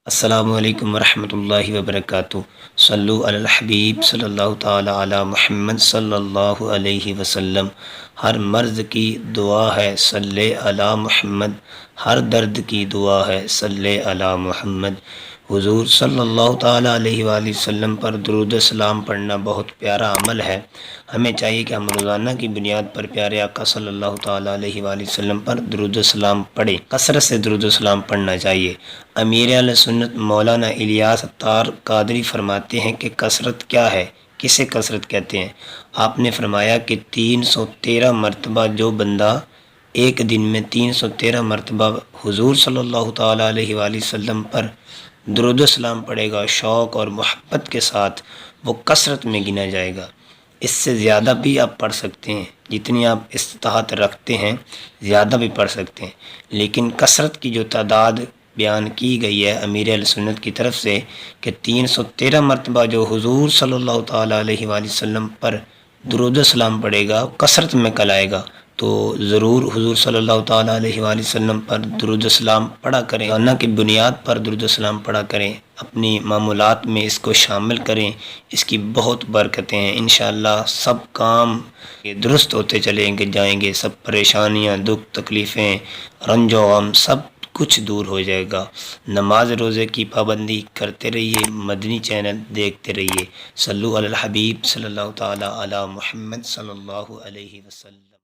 السلام علیکم ورحمۃ اللہ وبرکاتہ۔ صلو علی الحبیب صلی اللہ تعالی علی محمد صلی اللہ علیہ وسلم۔ ہر مرض کی دعا ہے صلی علی محمد، ہر درد کی دعا ہے صلی علی محمد۔ حضور صلی اللہ تعالی علیہ وآلہ وسلم پر درود و سلام پڑھنا بہت پیارا عمل ہے۔ ہمیں چاہیے کہ ہم روزانہ کی بنیاد پر پیارے آقا صلی اللہ تعالی علیہ وآلہ وسلم پر درود و سلام پڑھیں، کثرت سے درود و سلام پڑھنا چاہیے۔ امیر اہل سنت مولانا الیاس عطار قادری فرماتے ہیں کہ کثرت کیا ہے، کسے کثرت کہتے ہیں؟ آپ نے فرمایا کہ 313 مرتبہ جو بندہ ایک دن میں 313 مرتبہ حضور صلی اللہ تعالیٰ علیہ وآلہ وسلم پر درود و سلام پڑھے گا شوق اور محبت کے ساتھ، وہ کثرت میں گنا جائے گا۔ اس سے زیادہ بھی آپ پڑھ سکتے ہیں، جتنی آپ استطاعت رکھتے ہیں زیادہ بھی پڑھ سکتے ہیں، لیکن کثرت کی جو تعداد بیان کی گئی ہے امیر اہل سنت کی طرف سے کہ 313 مرتبہ جو حضور صلی اللہ تعالیٰ علیہ وآلہ وسلم پر درود و سلام پڑھے گا کثرت میں کلائے گا، تو ضرور حضور صلی اللہ تعالیٰ علیہ وآلہ وسلم پر درود و سلام پڑھا کریں، ورنہ کی بنیاد پر درود و سلام پڑھا کریں، اپنی معمولات میں اس کو شامل کریں، اس کی بہت برکتیں ہیں۔ انشاءاللہ سب کام درست ہوتے چلیں گے جائیں گے، سب پریشانیاں، دکھ، تکلیفیں، رنج و غم سب کچھ دور ہو جائے گا۔ نماز روزے کی پابندی کرتے رہیے، مدنی چینل دیکھتے رہیے۔ صلو علی الحبیب صلی اللہ تعالی علی محمد صلی اللہ علیہ وسلم۔